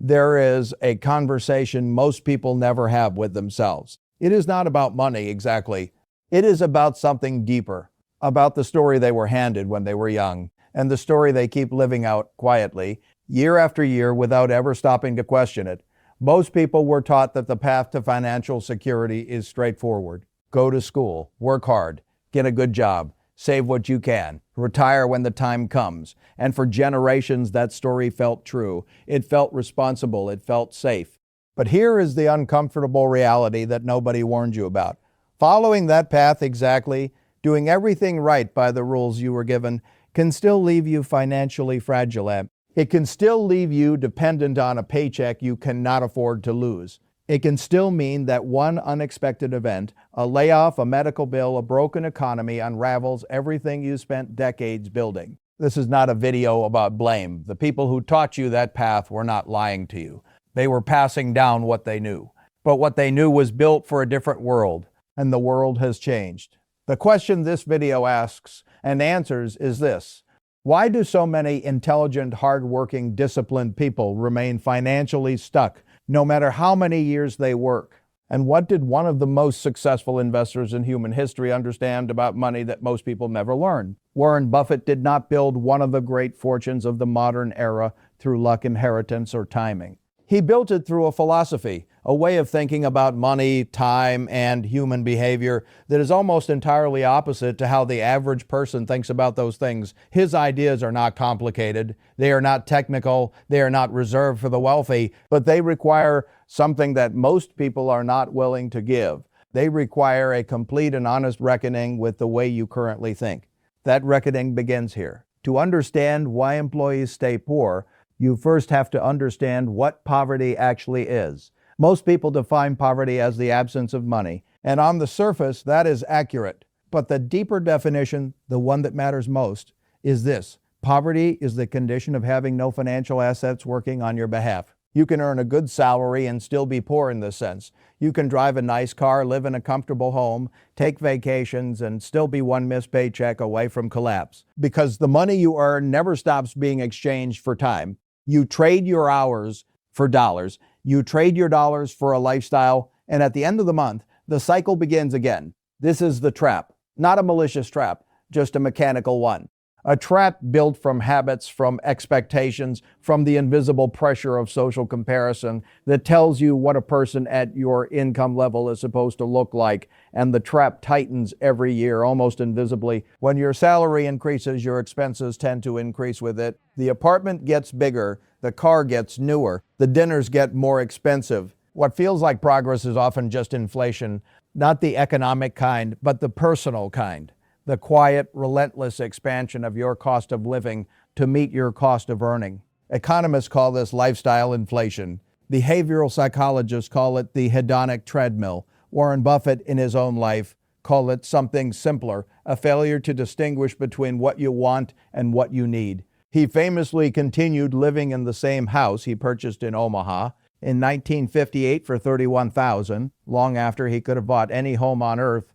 there is a conversation most people never have with themselves. It is not about money exactly. It is about something deeper, about the story they were handed when they were young, and the story they keep living out quietly, year after year, without ever stopping to question it. Most people were taught that the path to financial security is straightforward. Go to school, work hard, get a good job, save what you can, retire when the time comes. And for generations, that story felt true. It felt responsible. It felt safe. But here is the uncomfortable reality that nobody warned you about. Following that path exactly, doing everything right by the rules you were given, can still leave you financially fragile. It can still leave you dependent on a paycheck you cannot afford to lose. It can still mean that one unexpected event, a layoff, a medical bill, a broken economy, unravels everything you spent decades building. This is not a video about blame. The people who taught you that path were not lying to you. They were passing down what they knew. But what they knew was built for a different world, and the world has changed. The question this video asks and answers is this: why do so many intelligent, hardworking, disciplined people remain financially stuck no matter how many years they work? And what did one of the most successful investors in human history understand about money that most people never learn? Warren Buffett did not build one of the great fortunes of the modern era through luck, inheritance, or timing. He built it through a philosophy, a way of thinking about money, time, and human behavior that is almost entirely opposite to how the average person thinks about those things. His ideas are not complicated, they are not technical, they are not reserved for the wealthy, but they require something that most people are not willing to give. They require a complete and honest reckoning with the way you currently think. That reckoning begins here. To understand why employees stay poor, you first have to understand what poverty actually is. Most people define poverty as the absence of money, and on the surface, that is accurate. But the deeper definition, the one that matters most, is this: poverty is the condition of having no financial assets working on your behalf. You can earn a good salary and still be poor in this sense. You can drive a nice car, live in a comfortable home, take vacations, and still be one missed paycheck away from collapse. Because the money you earn never stops being exchanged for time. You trade your hours for dollars. You trade your dollars for a lifestyle, and at the end of the month, the cycle begins again. This is the trap. Not a malicious trap, just a mechanical one. A trap built from habits, from expectations, from the invisible pressure of social comparison that tells you what a person at your income level is supposed to look like, and the trap tightens every year, almost invisibly. When your salary increases, your expenses tend to increase with it. The apartment gets bigger, the car gets newer, the dinners get more expensive. What feels like progress is often just inflation, not the economic kind, but the personal kind. The quiet, relentless expansion of your cost of living to meet your cost of earning. Economists call this lifestyle inflation. Behavioral psychologists call it the hedonic treadmill. Warren Buffett, in his own life, called it something simpler, a failure to distinguish between what you want and what you need. He famously continued living in the same house he purchased in Omaha in 1958 for $31,000, long after he could have bought any home on earth,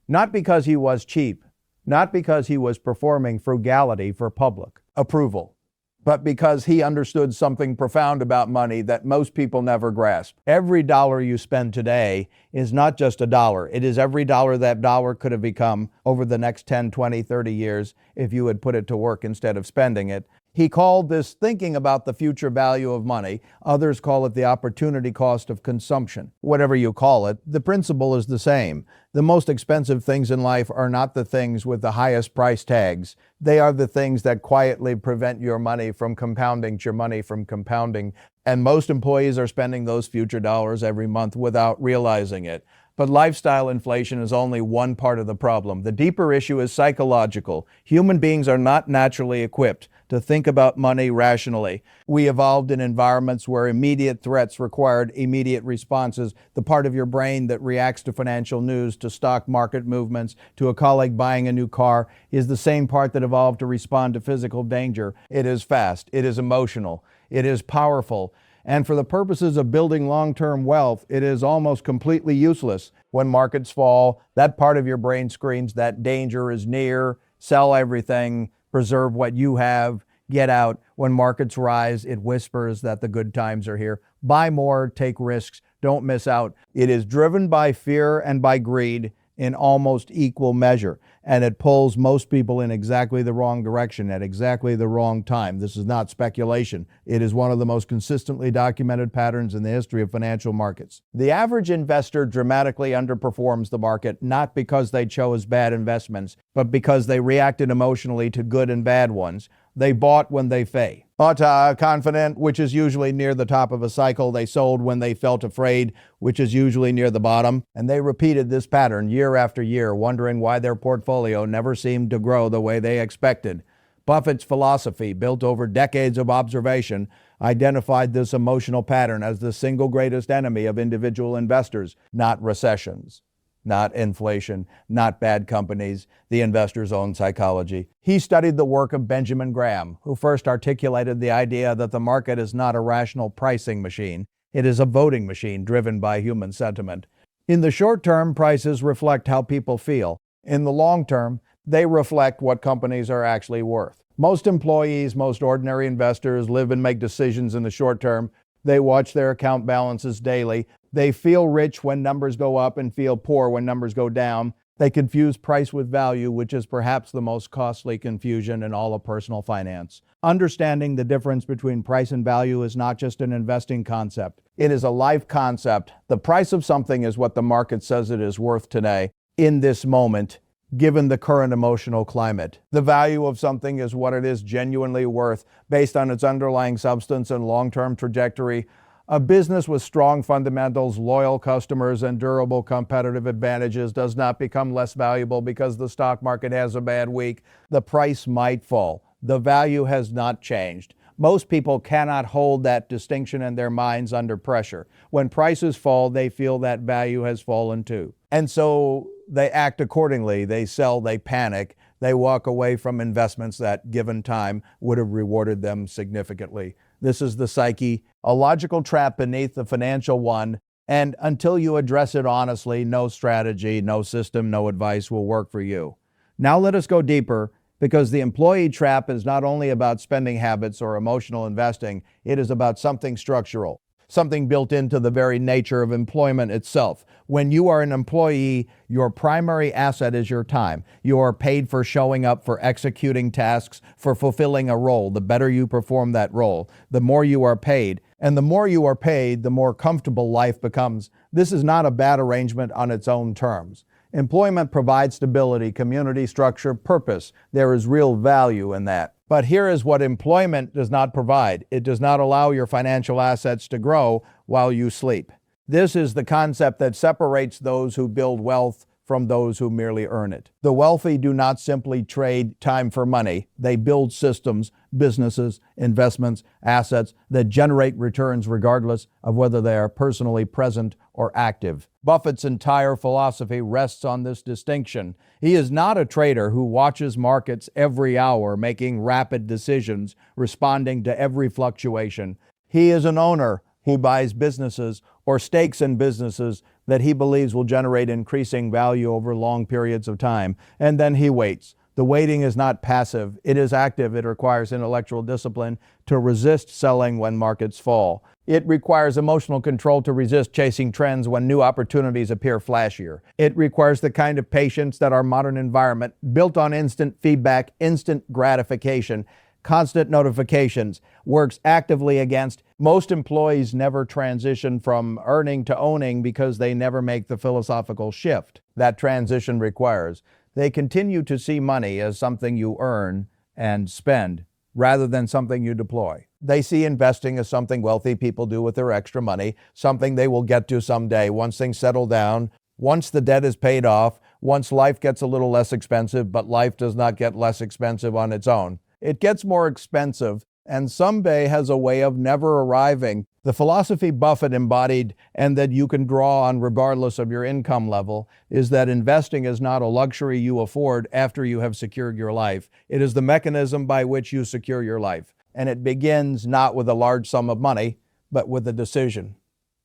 not because he was cheap, not because he was performing frugality for public approval, but because he understood something profound about money that most people never grasp. Every dollar you spend today is not just a dollar. It is every dollar that dollar could have become over the next 10, 20, 30 years if you had put it to work instead of spending it. He called this thinking about the future value of money. Others call it the opportunity cost of consumption. Whatever you call it, the principle is the same. The most expensive things in life are not the things with the highest price tags. They are the things that quietly prevent your money from compounding, and most employees are spending those future dollars every month without realizing it. But lifestyle inflation is only one part of the problem. The deeper issue is psychological. Human beings are not naturally equipped to think about money rationally. We evolved in environments where immediate threats required immediate responses. The part of your brain that reacts to financial news, to stock market movements, to a colleague buying a new car, is the same part that evolved to respond to physical danger. It is fast, it is emotional, it is powerful. And for the purposes of building long-term wealth, it is almost completely useless. When markets fall, that part of your brain screams that danger is near, sell everything, preserve what you have, get out. When markets rise, it whispers that the good times are here. Buy more, take risks, don't miss out. It is driven by fear and by greed in almost equal measure, and it pulls most people in exactly the wrong direction at exactly the wrong time. This is not speculation. It is one of the most consistently documented patterns in the history of financial markets. The average investor dramatically underperforms the market, not because they chose bad investments, but because they reacted emotionally to good and bad ones. They bought when they fey. Confident, which is usually near the top of a cycle. They sold when they felt afraid, which is usually near the bottom. And they repeated this pattern year after year, wondering why their portfolio never seemed to grow the way they expected. Buffett's philosophy, built over decades of observation, identified this emotional pattern as the single greatest enemy of individual investors, not recessions, not inflation, not bad companies, the investor's own psychology. He studied the work of Benjamin Graham, who first articulated the idea that the market is not a rational pricing machine. It is a voting machine driven by human sentiment. In the short term, prices reflect how people feel. In the long term, they reflect what companies are actually worth. Most employees, most ordinary investors live and make decisions in the short term. They watch their account balances daily. They feel rich when numbers go up and feel poor when numbers go down. They confuse price with value, which is perhaps the most costly confusion in all of personal finance. Understanding the difference between price and value is not just an investing concept. It is a life concept. The price of something is what the market says it is worth today, in this moment, given the current emotional climate. The value of something is what it is genuinely worth based on its underlying substance and long-term trajectory. A business with strong fundamentals, loyal customers, and durable competitive advantages does not become less valuable because the stock market has a bad week. The price might fall. The value has not changed. Most people cannot hold that distinction in their minds under pressure. When prices fall, they feel that value has fallen too. And so they act accordingly. They sell, they panic, they walk away from investments that, given time, would have rewarded them significantly. This is the psyche, a logical trap beneath the financial one, and until you address it honestly, no strategy, no system, no advice will work for you. Now let us go deeper, because the employee trap is not only about spending habits or emotional investing, it is about something structural, something built into the very nature of employment itself. When you are an employee, your primary asset is your time. You are paid for showing up, for executing tasks, for fulfilling a role. The better you perform that role, the more you are paid. And the more you are paid, the more comfortable life becomes. This is not a bad arrangement on its own terms. Employment provides stability, community structure, purpose. There is real value in that. But here is what employment does not provide. It does not allow your financial assets to grow while you sleep. This is the concept that separates those who build wealth from those who merely earn it. The wealthy do not simply trade time for money. They build systems, businesses, investments, assets that generate returns regardless of whether they are personally present or active. Buffett's entire philosophy rests on this distinction. He is not a trader who watches markets every hour, making rapid decisions, responding to every fluctuation. He is an owner who buys businesses or stakes in businesses that he believes will generate increasing value over long periods of time. And then he waits. The waiting is not passive. It is active. It requires intellectual discipline to resist selling when markets fall. It requires emotional control to resist chasing trends when new opportunities appear flashier. It requires the kind of patience that our modern environment, built on instant feedback, instant gratification, constant notifications, works actively against. Most employees never transition from earning to owning because they never make the philosophical shift that transition requires. They continue to see money as something you earn and spend rather than something you deploy. They see investing as something wealthy people do with their extra money, something they will get to someday once things settle down, once the debt is paid off, once life gets a little less expensive, but life does not get less expensive on its own. It gets more expensive, and someday has a way of never arriving. The philosophy Buffett embodied, and that you can draw on regardless of your income level, is that investing is not a luxury you afford after you have secured your life. It is the mechanism by which you secure your life. And it begins not with a large sum of money, but with a decision.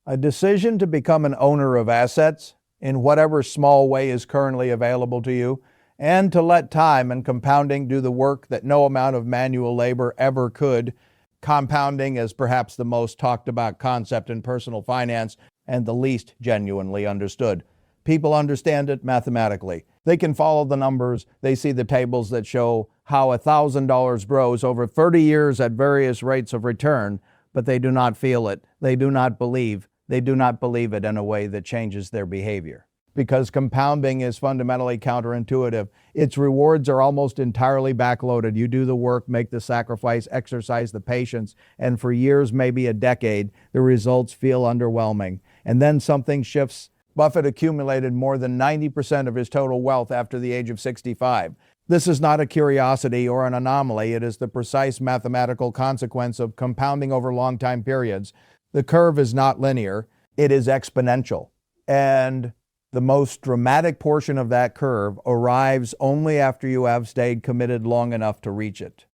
A decision to become an owner of assets in whatever small way is currently available to you, and to let time and compounding do the work that no amount of manual labor ever could. Compounding is perhaps the most talked about concept in personal finance and the least genuinely understood. People understand it mathematically. They can follow the numbers. They see the tables that show how $1,000 grows over 30 years at various rates of return, but they do not feel it. They do not believe. They do not believe it in a way that changes their behavior. Because compounding is fundamentally counterintuitive. Its rewards are almost entirely backloaded. You do the work, make the sacrifice, exercise the patience, and for years, maybe a decade, the results feel underwhelming. And then something shifts. Buffett accumulated more than 90% of his total wealth after the age of 65. This is not a curiosity or an anomaly. It is the precise mathematical consequence of compounding over long time periods. The curve is not linear. It is exponential. And the most dramatic portion of that curve arrives only after you have stayed committed long enough to reach it.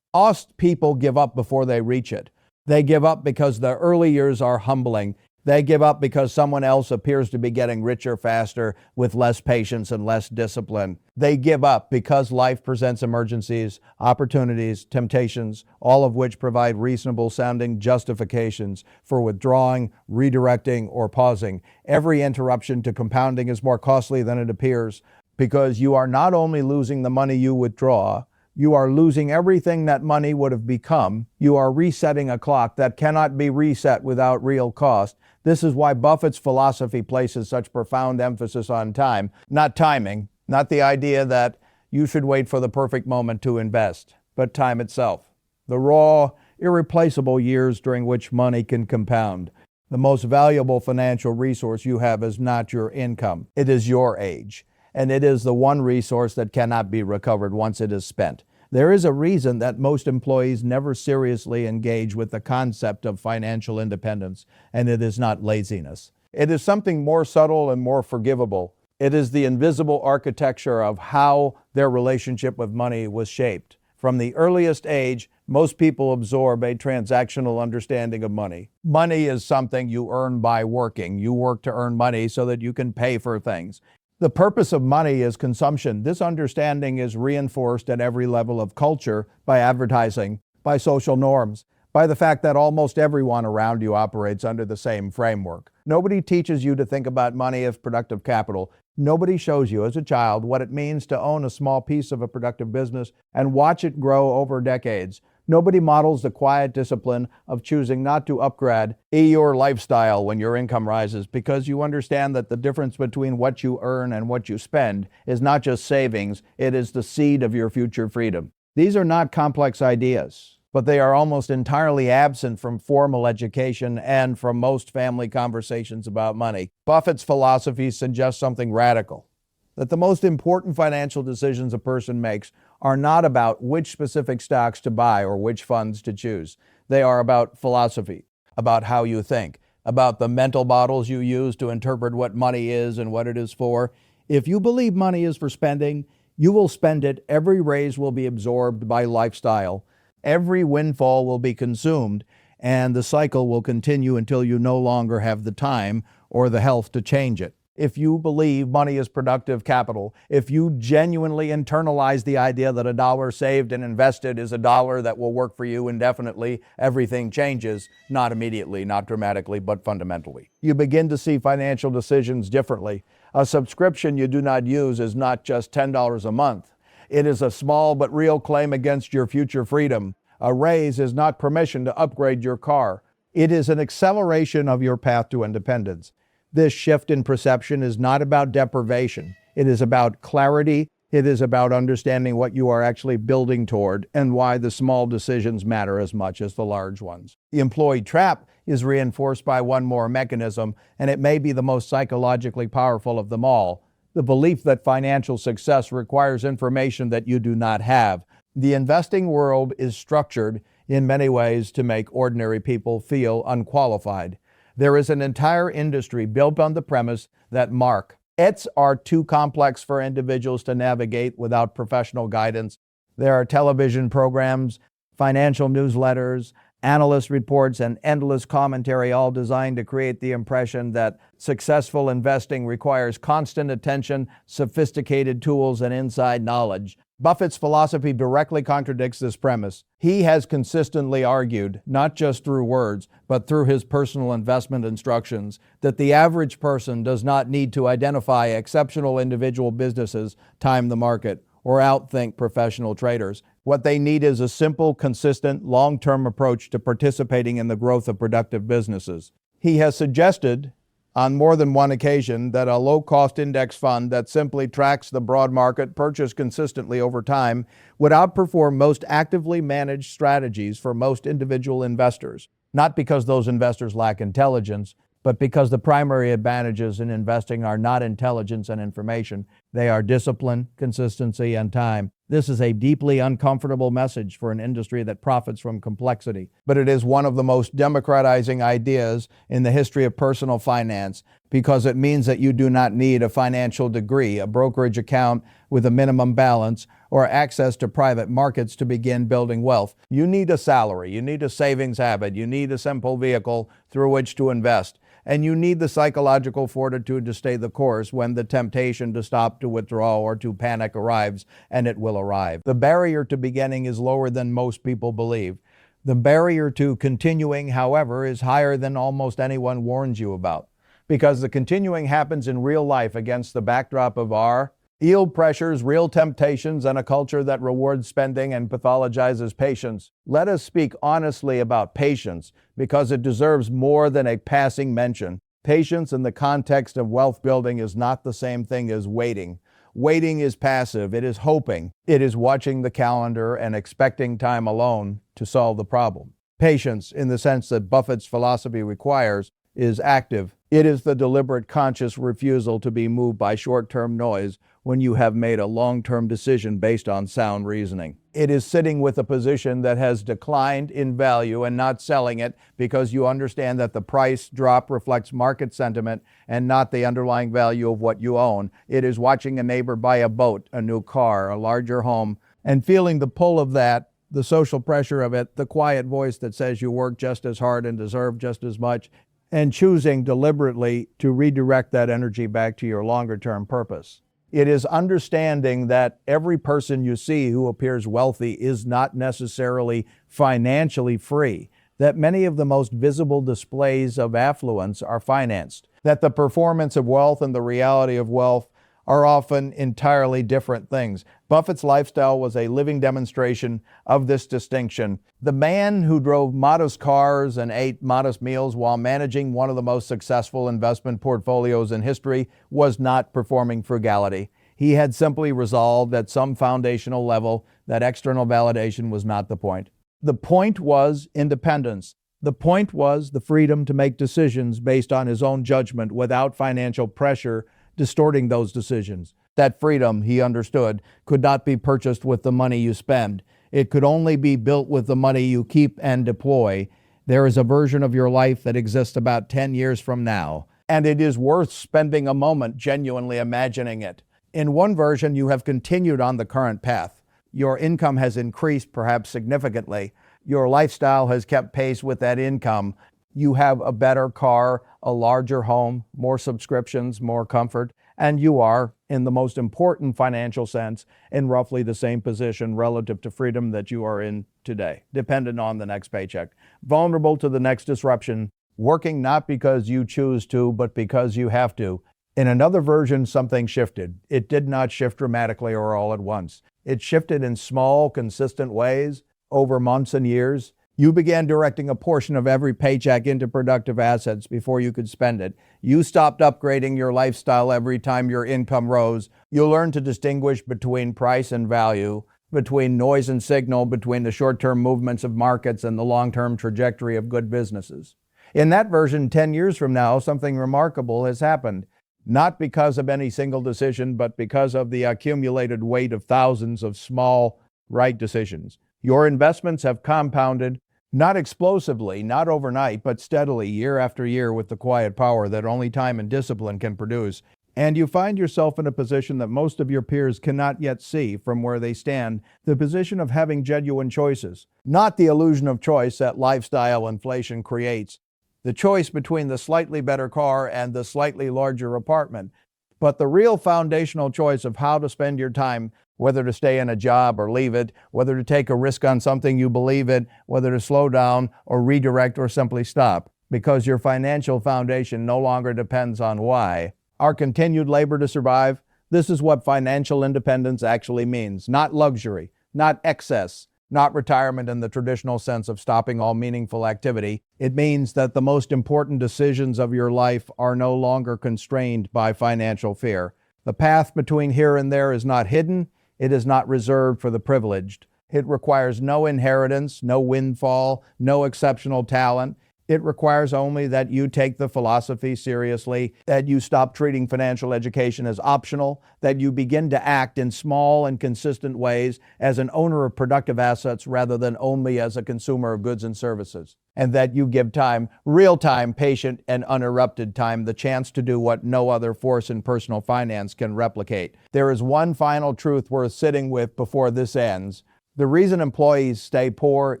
Most people give up before they reach it. They give up because the early years are humbling. They give up because someone else appears to be getting richer faster with less patience and less discipline. They give up because life presents emergencies, opportunities, temptations, all of which provide reasonable sounding justifications for withdrawing, redirecting, or pausing. Every interruption to compounding is more costly than it appears because you are not only losing the money you withdraw, you are losing everything that money would have become. You are resetting a clock that cannot be reset without real cost. This is why Buffett's philosophy places such profound emphasis on time, not timing, not the idea that you should wait for the perfect moment to invest, but time itself. The raw, irreplaceable years during which money can compound. The most valuable financial resource you have is not your income. It is your age. And it is the one resource that cannot be recovered once it is spent. There is a reason that most employees never seriously engage with the concept of financial independence, and it is not laziness. It is something more subtle and more forgivable. It is the invisible architecture of how their relationship with money was shaped. From the earliest age, most people absorb a transactional understanding of money. Money is something you earn by working. You work to earn money so that you can pay for things. The purpose of money is consumption. This understanding is reinforced at every level of culture by advertising, by social norms, by the fact that almost everyone around you operates under the same framework. Nobody teaches you to think about money as productive capital. Nobody shows you as a child what it means to own a small piece of a productive business and watch it grow over decades. Nobody models the quiet discipline of choosing not to upgrade your lifestyle when your income rises, because you understand that the difference between what you earn and what you spend is not just savings, it is the seed of your future freedom. These are not complex ideas, but they are almost entirely absent from formal education and from most family conversations about money. Buffett's philosophy suggests something radical, that the most important financial decisions a person makes are not about which specific stocks to buy or which funds to choose. They are about philosophy, about how you think, about the mental models you use to interpret what money is and what it is for. If you believe money is for spending, you will spend it. Every raise will be absorbed by lifestyle. Every windfall will be consumed, and the cycle will continue until you no longer have the time or the health to change it. If you believe money is productive capital, if you genuinely internalize the idea that a dollar saved and invested is a dollar that will work for you indefinitely, everything changes, not immediately, not dramatically, but fundamentally. You begin to see financial decisions differently. A subscription you do not use is not just $10 a month. It is a small but real claim against your future freedom. A raise is not permission to upgrade your car. It is an acceleration of your path to independence. This shift in perception is not about deprivation. It is about clarity. It is about understanding what you are actually building toward and why the small decisions matter as much as the large ones. The employee trap is reinforced by one more mechanism, and it may be the most psychologically powerful of them all: the belief that financial success requires information that you do not have. The investing world is structured in many ways to make ordinary people feel unqualified. There is an entire industry built on the premise that markets are too complex for individuals to navigate without professional guidance. There are television programs, financial newsletters, analyst reports, and endless commentary, all designed to create the impression that successful investing requires constant attention, sophisticated tools, and inside knowledge. Buffett's philosophy directly contradicts this premise. He has consistently argued, not just through words, but through his personal investment instructions, that the average person does not need to identify exceptional individual businesses, time the market, or outthink professional traders. What they need is a simple, consistent, long-term approach to participating in the growth of productive businesses. He has suggested on more than one occasion that a low-cost index fund that simply tracks the broad market, purchased consistently over time, would outperform most actively managed strategies for most individual investors, not because those investors lack intelligence, but because the primary advantages in investing are not intelligence and information. They are discipline, consistency, and time. This is a deeply uncomfortable message for an industry that profits from complexity, but it is one of the most democratizing ideas in the history of personal finance because it means that you do not need a financial degree, a brokerage account with a minimum balance, or access to private markets to begin building wealth. You need a salary, you need a savings habit, you need a simple vehicle through which to invest. And you need the psychological fortitude to stay the course when the temptation to stop, to withdraw, or to panic arrives, and it will arrive. The barrier to beginning is lower than most people believe. The barrier to continuing, however, is higher than almost anyone warns you about, because the continuing happens in real life against the backdrop of our yield pressures, real temptations, and a culture that rewards spending and pathologizes patience. Let us speak honestly about patience because it deserves more than a passing mention. Patience in the context of wealth building is not the same thing as waiting. Waiting is passive. It is hoping. It is watching the calendar and expecting time alone to solve the problem. Patience, in the sense that Buffett's philosophy requires, is active. It is the deliberate, conscious refusal to be moved by short-term noise when you have made a long-term decision based on sound reasoning. It is sitting with a position that has declined in value and not selling it because you understand that the price drop reflects market sentiment and not the underlying value of what you own. It is watching a neighbor buy a boat, a new car, a larger home, and feeling the pull of that, the social pressure of it, the quiet voice that says you work just as hard and deserve just as much, and choosing deliberately to redirect that energy back to your longer-term purpose. It is understanding that every person you see who appears wealthy is not necessarily financially free, that many of the most visible displays of affluence are financed, that the performance of wealth and the reality of wealth are often entirely different things. Buffett's lifestyle was a living demonstration of this distinction. The man who drove modest cars and ate modest meals while managing one of the most successful investment portfolios in history was not performing frugality. He had simply resolved at some foundational level that external validation was not the point. The point was independence. The point was the freedom to make decisions based on his own judgment without financial pressure distorting those decisions. That freedom, he understood, could not be purchased with the money you spend. It could only be built with the money you keep and deploy. There is a version of your life that exists about 10 years from now, and it is worth spending a moment genuinely imagining it. In one version, you have continued on the current path. Your income has increased, perhaps significantly. Your lifestyle has kept pace with that income. You have a better car, a larger home, more subscriptions, more comfort, and you are, in the most important financial sense, in roughly the same position relative to freedom that you are in today, dependent on the next paycheck, vulnerable to the next disruption, working not because you choose to, but because you have to. In another version, something shifted. It did not shift dramatically or all at once. It shifted in small, consistent ways over months and years. You began directing a portion of every paycheck into productive assets before you could spend it. You stopped upgrading your lifestyle every time your income rose. You learned to distinguish between price and value, between noise and signal, between the short-term movements of markets and the long-term trajectory of good businesses. In that version, 10 years from now, something remarkable has happened. Not because of any single decision, but because of the accumulated weight of thousands of small, right decisions. Your investments have compounded, not explosively, not overnight, but steadily, year after year, with the quiet power that only time and discipline can produce. and you find yourself in a position that most of your peers cannot yet see from where they stand, the position of having genuine choices, not the illusion of choice that lifestyle inflation creates, the choice between the slightly better car and the slightly larger apartment, but the real foundational choice of how to spend your time, whether to stay in a job or leave it, whether to take a risk on something you believe in, whether to slow down or redirect or simply stop, because your financial foundation no longer depends on why. Our continued labor to survive, this is what financial independence actually means. Not luxury, not excess, not retirement in the traditional sense of stopping all meaningful activity. It means that the most important decisions of your life are no longer constrained by financial fear. The path between here and there is not hidden. It is not reserved for the privileged. It requires no inheritance, no windfall, no exceptional talent. It requires only that you take the philosophy seriously, that you stop treating financial education as optional, that you begin to act in small and consistent ways as an owner of productive assets rather than only as a consumer of goods and services, and that you give time, real time, patient and uninterrupted time, the chance to do what no other force in personal finance can replicate. There is one final truth worth sitting with before this ends. The reason employees stay poor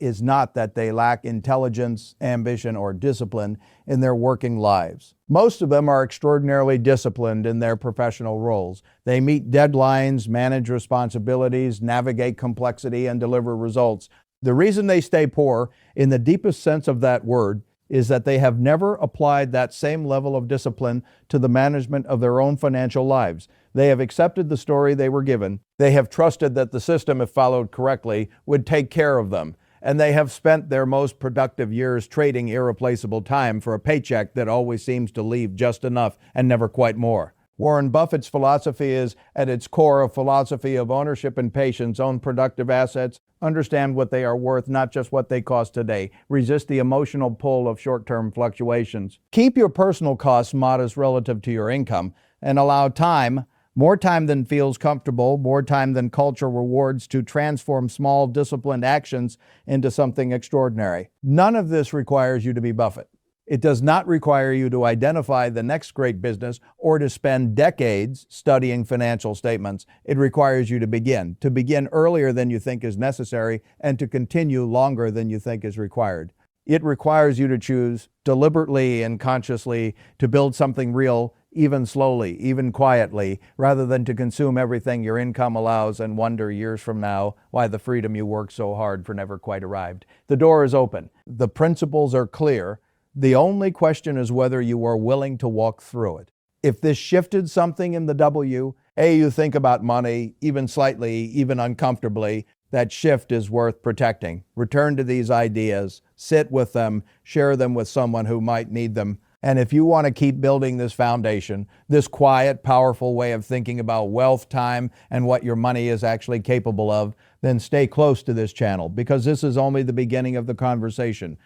is not that they lack intelligence, ambition, or discipline in their working lives. Most of them are extraordinarily disciplined in their professional roles. They meet deadlines, manage responsibilities, navigate complexity, and deliver results. The reason they stay poor, in the deepest sense of that word, is that they have never applied that same level of discipline to the management of their own financial lives. They have accepted the story they were given. They have trusted that the system, if followed correctly, would take care of them. And they have spent their most productive years trading irreplaceable time for a paycheck that always seems to leave just enough and never quite more. Warren Buffett's philosophy is, at its core, a philosophy of ownership and patience. Own productive assets, understand what they are worth, not just what they cost today. Resist the emotional pull of short-term fluctuations. Keep your personal costs modest relative to your income, and allow time, more time than feels comfortable, more time than culture rewards, to transform small, disciplined actions into something extraordinary. None of this requires you to be Buffett. It does not require you to identify the next great business or to spend decades studying financial statements. It requires you to begin earlier than you think is necessary, and to continue longer than you think is required. It requires you to choose deliberately and consciously to build something real, even slowly, even quietly, rather than to consume everything your income allows and wonder years from now why the freedom you worked so hard for never quite arrived. The door is open. The principles are clear. The only question is whether you are willing to walk through it. If this shifted something in the W, you think about money, even slightly, even uncomfortably, that shift is worth protecting. Return to these ideas, sit with them, share them with someone who might need them. And if you want to keep building this foundation, this quiet, powerful way of thinking about wealth, time, and what your money is actually capable of, then stay close to this channel, because this is only the beginning of the conversation.